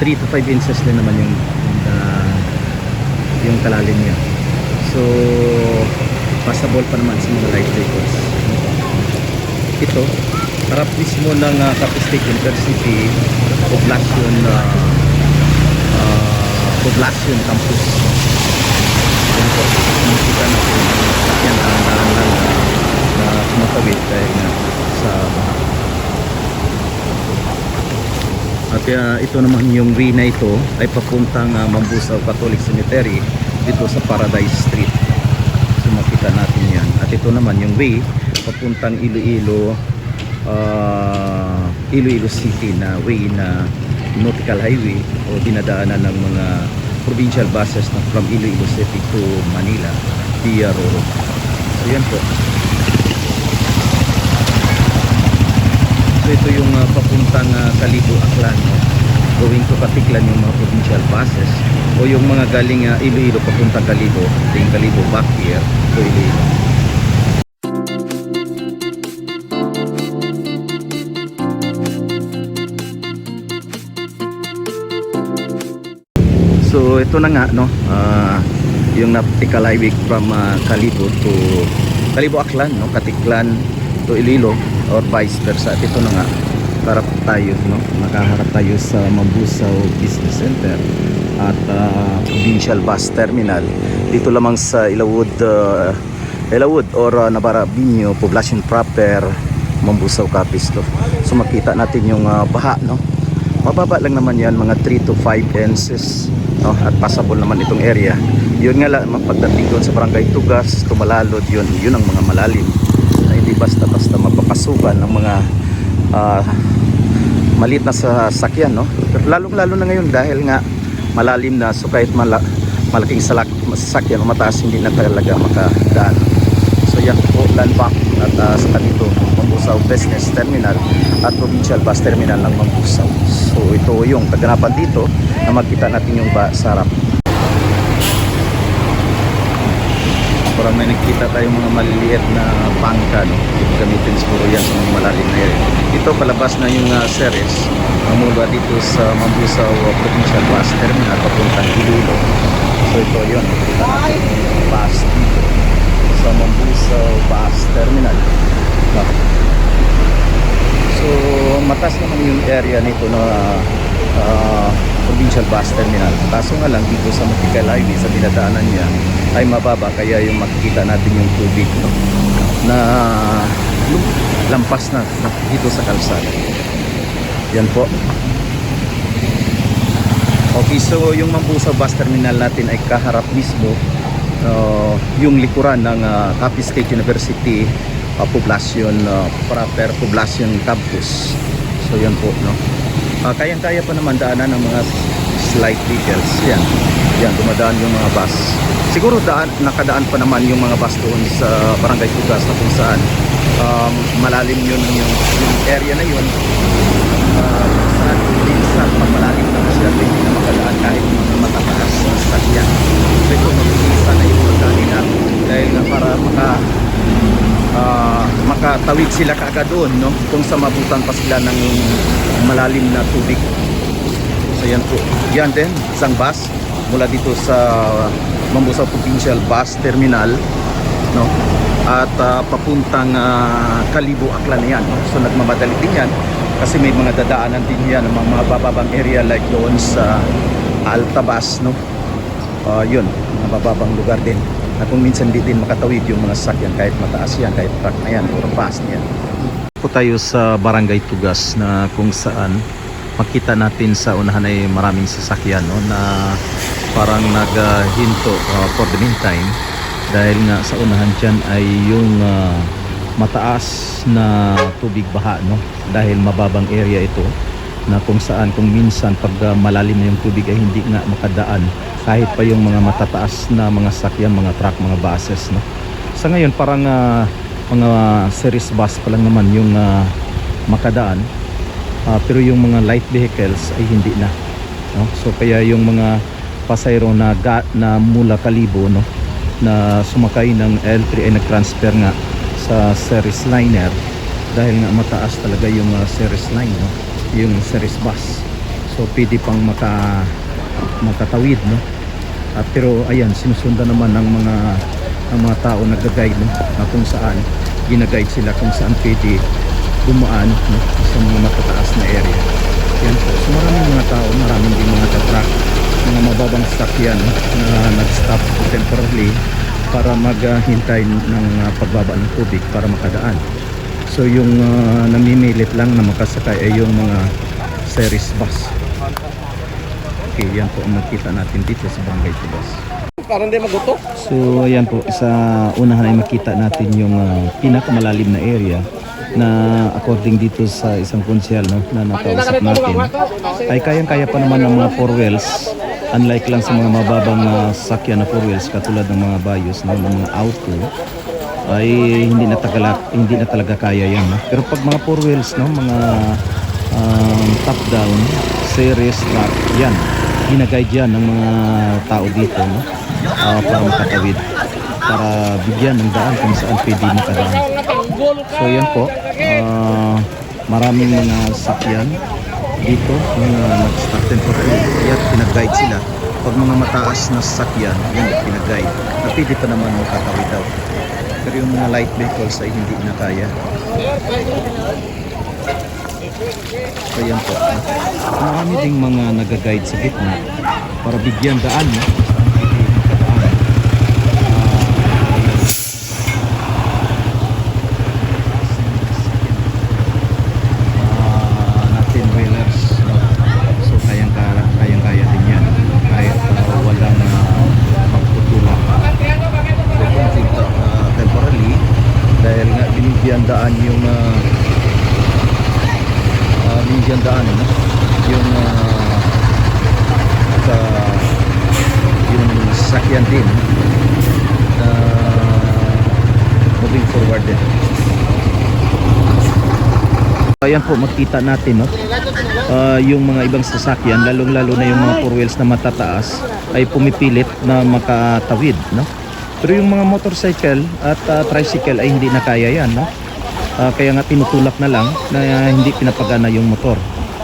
3 to 5 inches din naman yung kalalim niya. So passable pa naman sa mga light vehicles. Ito harap mismo ng Capiz State University Poblacion Campus. Yan po, nakikita natin yan dahan-dahan lang na sumatawid dahil nga sa baha. At ito naman yung way na ito ay papuntang Mambusaw Catholic Cemetery dito sa Paradise Street. So makita natin yan. At ito naman yung way papuntang Iloilo City na way na nautical highway o dinadaanan ng mga provincial buses na from Iloilo City to Manila via Roro. So yan po. So ito yung papuntang Kalibo, Aklan, no? Going to Katiklan yung mga provincial buses o yung mga galing Iloilo papuntang Kalibo, yung Kalibo back here to Iloilo. So ito na nga, no, yung nautical highway from Kalibo to Kalibo Aklan, no, Katiklan to Iloilo or vice versa. At ito na nga, harap tayo, no, nakaharap tayo sa Mambusaw Business Center at Provincial Bus Terminal dito lamang sa Ilawod or Navarabinho, Poblacion Proper, Mambusaw, Capiz. So makita natin yung baha, no. Mababa lang naman yan, mga 3 to 5 inches, no? At passable naman itong area. Yun nga lang, pagdating doon sa Barangay Tugas, Tumalalod, yun ang mga malalim na hindi basta-basta mapapasukan ng mga maliit na sasakyan, no? Lalong-lalo na ngayon dahil nga malalim na, so kahit malaking sasakyan o mataas, hindi na talaga makadaan. So yan po, landmark at sa dito Mambusaw Business Terminal at Provincial Bus Terminal ng Mambusaw. So ito yung kaganapan dito na makita natin yung sarap. Parang may nakita tayong mga maliliit na bangka, no? Gamitin siguro yan sa mga malalim na area. Ito palabas na yung series mula dito sa Mambusaw Provincial Bus Terminal papuntang Iloilo. So ito yun, nakita natin yung bus dito sa Mambusaw Bus Terminal. So matas naman yung area nito na Provincial Bus Terminal. Kaso nga lang dito sa Nautical Highway sa dinadaanan niya ay mababa, kaya yung makikita natin yung tubig, no, na lampas na dito sa kalsada. Yan po. Okay, so yung Mambusaw Bus Terminal natin ay kaharap mismo yung likuran ng Capiz State University Poblacion Proper Poblacion Campus. So yan po, no. Kayang-kaya pa naman daanan ng mga light vehicles. Yan, dumadaan yung mga bus. Siguro nakadaan pa naman yung mga bus doon sa Barangay Tugas na kung saan malalim yun yung area na yun. Saan minsan pag malalim na siya, hindi na makadaan kahit mga matataas sa sasakyan. So ito, mabilisan na yung pagdaan nila dahil nga para makatawid sila kaagad doon, no, kung sa mabutan pa sila ng malalim na tubig. So yan po, yan din isang bus mula dito sa Mambusaw Provincial Bus Terminal, no, at papuntang Kalibo, Aklan yan, no? So nagmamadali din yan kasi may mga dadaanan din yan ng mga bababang area like doon sa Altabas, no. Yun, mga bababang lugar din. At kung minsan di din makatawid yung mga sasakyan kahit mataas yan, kahit truck na yan o bus niyan. Po tayo sa Barangay Tugas na kung saan makita natin sa unahan ay maraming sasakyan, no, na parang naghinto for the meantime dahil nga sa unahan dyan ay yung mataas na tubig baha, no, dahil mababang area ito na kung saan kung minsan pag malalim na yung tubig ay hindi nga makadaan kahit pa yung mga matataas na mga sakyan, mga truck, mga buses, no. Sa ngayon parang mga series bus pa lang naman yung makadaan, pero yung mga light vehicles ay hindi na, no. So kaya yung mga pasayro na mula Kalibo, no, na sumakay ng L3 ay nag-transfer nga sa series liner dahil nga mataas talaga yung series line, no, yung series bus. So pwede pang makatawid, no? Pero ayan, sinusundan naman ng mga tao nag-guide, no? Na kung saan gina-guide sila kung saan pwede dumaan, no? Sa mga matataas na area. Yan po. So maraming mga tao, maraming din mga truck, mga mababang sakyan, no? Na nag-stop temporarily para maghintay ng pagbaba ng tubig para makadaan. So yung namimilit lang na makasakay ay yung mga series bus. Okay, yan po ang makita natin dito sa Barangay Tubas. Parang di magutok. So ayan po, sa unahan ay makita natin yung pinakamalalim na area na according dito sa isang konsyal, no, na nakausap natin ay kayang-kaya pa naman ng mga four wheels, unlike lang sa mga mababang sasakyan na four wheels katulad ng mga Vios, no, ng mga auto ay hindi na talaga kaya yan, no? Pero pag mga four wheels, no, mga top down series truck, yan ginaguide yan ng mga tao dito, no? Para makatawid, para bigyan ng daan kung saan pwede makadaan. So yan po, maraming mga sakyan dito na nag-stop temporarily, kaya pinag-guide sila. Pag mga mataas na sasakyan, yan pinag-guide na pwede pa naman makatawid daw. Pero yung mga light vehicles ay hindi na kaya. So yan po, marami ding mga nag-guide sa gitna para bigyan daan, no? Natin wheelers, no? So kayang-kaya din yan kahit walang magtutulak. So temporarily dahil nga binigyan daan yung binigyan daan, no? Yung yung sasakyan din na moving forward din. Ayan po, makita natin, no? Yung mga ibang sasakyan, lalong-lalo na yung mga four wheels na matataas ay pumipilit na makatawid, no? Pero yung mga motorcycle at tricycle ay hindi na kaya yan, no? Kaya nga tinutulak na lang na hindi pinapagana yung motor.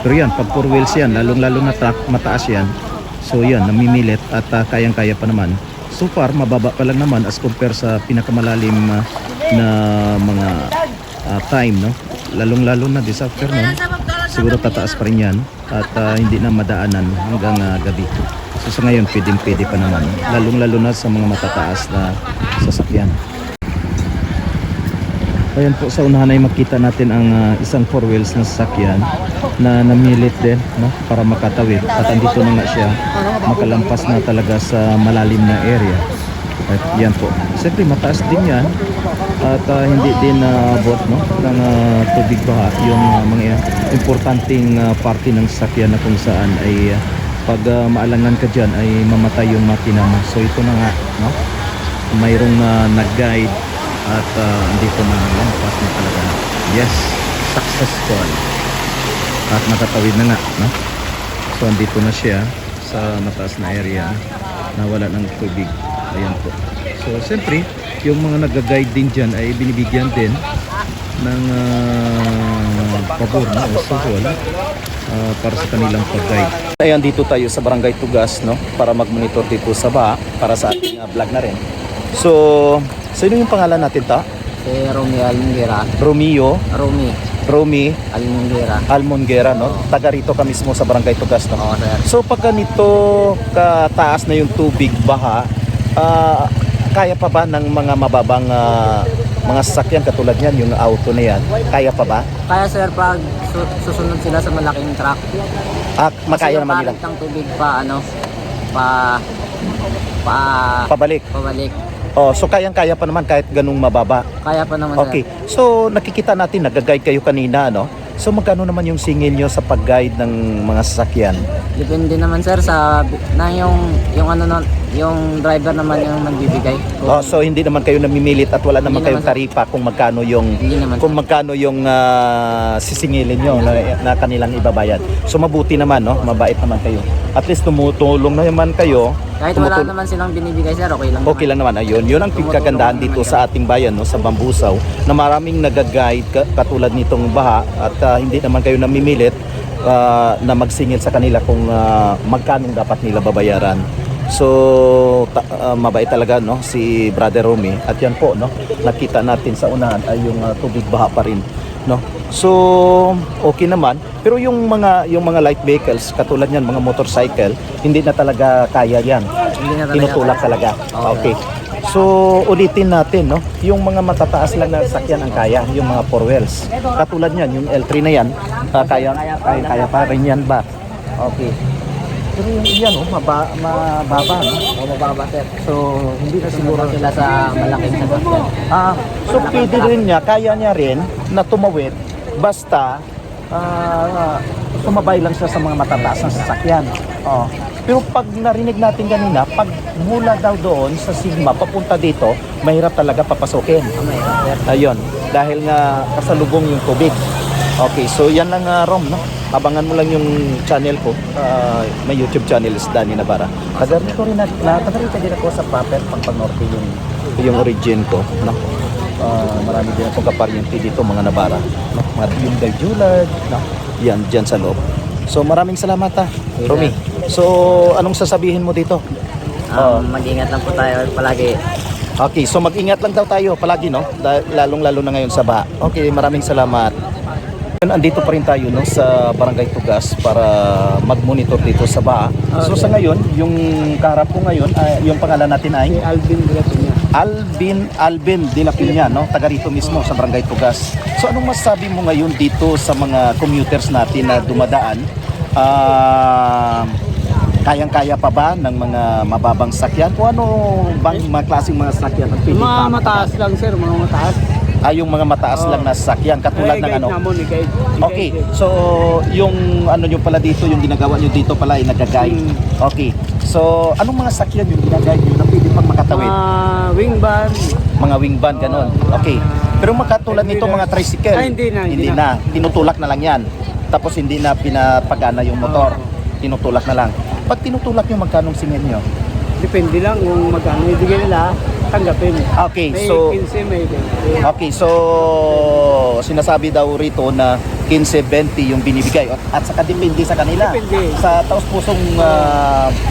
Pero yan, pag four wheels yan, lalong-lalo na truck, mataas yan. So yan, namimilit at kayang-kaya pa naman. So far, mababa pa lang naman as compare sa pinakamalalim na mga time, no? Lalong-lalo na this afternoon, siguro tataas pa rin yan at hindi na madaanan hanggang gabi. So sa ngayon, pwede pa naman. Lalong-lalo na sa mga matataas na sasakyan. Ayan po, sa unahan ay makita natin ang isang four wheels na sasakyan na namilit din, no, para makatawid. At andito na nga siya, makalampas na talaga sa malalim na area. At yan po, siyempre mataas din yan at hindi din bot, no, ng tubig baha. Yung mga importanteng parte ng sasakyan na kung saan ay pag maalangan ka dyan ay mamatay yung makina mo. So ito na nga, no, mayroong nag-guide at andito na lampas na talaga. Yes, successful. At nakatawid na nga, no? So andito na siya sa mataas na area na wala ng tubig. Ayan po. So siyempre, yung mga nag-guide din dyan ay binibigyan din ng pabor, no, o suhol para sa kanilang pag-guide. Ayan, dito tayo sa Barangay Tugas, no, para mag-monitor dito sa baha para sa ating vlog na rin. So, sino yung pangalan natin ta? Si Romy Almongera. Romy Almongera, no? Taga rito ka mismo sa Barangay Tugas, no? Oo, sir. So, pag ganito kataas na yung tubig, baha, kaya pa ba ng mga mababang mga sasakyan katulad yan, yung auto na yan, kaya pa ba? Kaya sir, pag susunod sila sa malaking truck. Makaya naman nila. Kasi yung tubig pa, Pabalik. Oh, so kayang-kaya pa naman kahit ganung mababa. Kaya pa naman, Okay. sir. So nakikita natin nag-guide kayo kanina, no? So magkano naman yung singil nyo sa pag-guide ng mga sasakyan? Depende naman sir sa yung ano Yung driver naman yung nagbibigay. Oh, so hindi naman kayo namimilit at wala naman Hindi kayong naman, taripa kung magkano yung Hindi naman, sisingilin nyo na kanilang ibabayad. So mabuti naman, no? Mabait naman kayo. At least tumutulong naman kayo. Kahit wala naman silang binibigay sir, okay lang. Okay lang naman. Ayun, yun ang kagandahan dito sa ating bayan, no, sa Bambusaw, na maraming nag-guide katulad nitong baha at hindi naman kayo namimilit na magsingil sa kanila kung magkano dapat nila babayaran. So mabait talaga, no, si Brother Romy. At yan po, no, nakita natin sa unahan ay yung tubig baha pa rin, no. So okay naman, pero yung mga light vehicles katulad niyan, mga motorcycle, hindi na talaga kaya yan. Hindi na talaga. Tinutulak talaga. Okay. So ulitin natin, no, yung mga matataas lang na sakyan ang kaya, yung mga four wheels. Katulad niyan, yung L3 na yan, kaya pa rin yan ba? Okay. Pero yung yan, oh, mababa, no? O mababa sir. So hindi na siguro Siguro sila sa malaking sasakyan. so pwede rin niya, kaya niya rin na tumawid basta sumabay lang siya sa mga matataas na sasakyan. Pero pag narinig natin kanina, pag mula daw doon sa Sigma papunta dito, mahirap talaga papasukin. Sir. Ayun, dahil nga kasalubong yung tubig. Okay, so yan lang, Rom, no? Abangan mo lang yung channel ko. May YouTube channel is Danny Navarra. Taga rito rin din ako sa Paper, Pampang-Norte yung origin ko, no? Marami din akong kaparyente dito, mga Navarra, no? Yung Galjulad, no? Yan, dyan sa loob. So maraming salamat, Romy. So anong sasabihin mo dito? Mag-ingat lang po tayo palagi. Okay, so mag-ingat lang daw tayo palagi, no? Lalong-lalo na ngayon sa baha. Okay, maraming salamat. Andito pa rin tayo, no, sa Barangay Tugas para mag-monitor dito sa baha. So sa ngayon, yung kaharap ko ngayon, yung pangalan natin ay Alvin de la Peña. Alvin de la Peña, no? Taga rito mismo sa Barangay Tugas. So anong masasabi mo ngayon dito sa mga commuters natin na dumadaan? Kayang-kaya pa ba ng mga mababang sakyan? O ano bang mga klaseng mga sakyan? Mga mataas lang sir, mga mataas. Yung mga mataas lang na sakyan katulad ng ano. Okay, Guide. so yung ano nyo pala dito, yung ginagawa nyo dito pala ay nag-guide. Okay, so anong mga sakyan yung ginaguide nyo na pwede pang makatawid? Wing van. Mga wing van, ganon. Okay, pero makatulad nito mga tricycle. Hindi na. Tinutulak na lang yan. Tapos hindi na pinapagana yung motor. Tinutulak na lang. Pag tinutulak nyo, magkanong singil nyo? Depende lang kung magkano ibigay nila, tanggapin. Okay, May so 15, may 20. okay, so sinasabi daw rito na 15-20 yung binibigay at saka depende sa kanila. Depende. Sa taos-pusong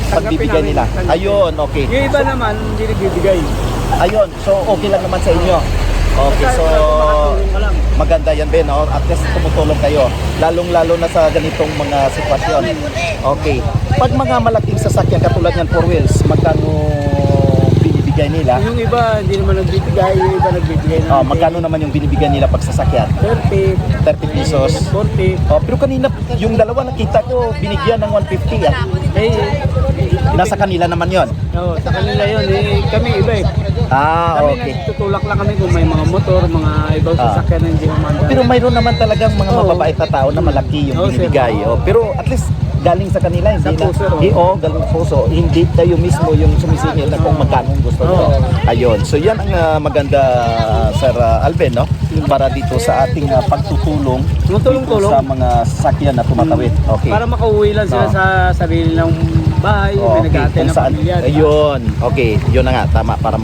pagbibigay nila. Tanggapin. Ayun, okay. Yung iba naman, hindi nagbibigay. Ayun, so okay lang naman sa inyo. Okay, so Makatulong ka lang. maganda yan, Ben, no? At least tumutulong kayo. Lalong-lalo na sa ganitong mga sitwasyon. Okay. Pag mga malaking sasakyan katulad yan, four wheels, magkano binibigay nila? Yung iba, hindi naman nagbibigay. Yung iba nagbibigay ng Magkano naman yung binibigay nila pag sasakyan? 30, 30 pesos. 40. Pero kanina, yung dalawa nakita ko, binigyan ng 150. Nasa kanila naman yon. Sa kanila yun. Kami iba eh. Kami Okay. nagtutulak lang kami kung may mga motor, mga ibang sasakyan na hindi mamanda. Pero mayroon naman talagang mga Oo. mababait na tao na malaki yung Oo, binibigay. sir. Pero at least galing sa kanila, hindi Sa na. puso, Galing sa puso. Hindi kayo mismo yung sumisingil na kung magkano ang gusto nyo. Ayun. So yan ang maganda, Sir Alvin, no? Para dito sa ating pagtutulong dito sa mga sasakyan na tumatawid. Okay. Para makauwi lang sila sa sarili ng bahay, may nag-aatay ng pamilya. Ayun. Okay, yun na nga, tama, para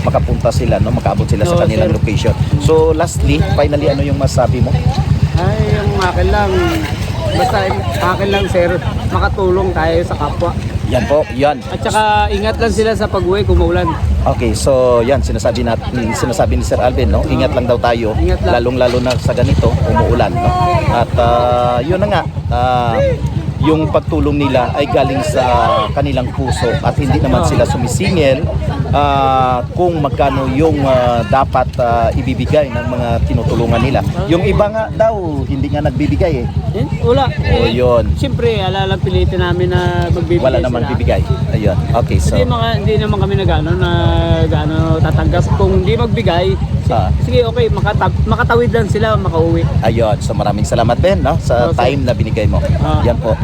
makapunta sila, no, makaabot sila sa Oo, kanilang sir. location. So lastly, finally, ano yung masabi mo? Ay, yung akin lang, basta akin lang sir, makatulong tayo sa kapwa. Yan po, yan. At saka ingat lang sila sa pag-uwi kung maulan. Okay, so yan, sinasabi ni Sir Alvin, no? Ingat lang daw tayo, Ingat lang. lalong-lalo na sa ganito, umuulan, no? At yun na nga, yung pagtulong nila ay galing sa kanilang puso at hindi naman sila sumisingil kung magkano yung dapat ibibigay ng mga tinutulungan nila. Yung iba nga daw, hindi nga nagbibigay eh. Wala. O yun, Siyempre, alalang pilitin namin na magbibigay wala naman sila. bibigay. Ayun, okay, so Hindi naman kami nag-ano tatanggap. Kung hindi magbigay, Ah. sige okay, makatawid lang sila, makauwi. ayun, so maraming salamat Ben, no, sa Okay. time na binigay mo. Ah. Yan po.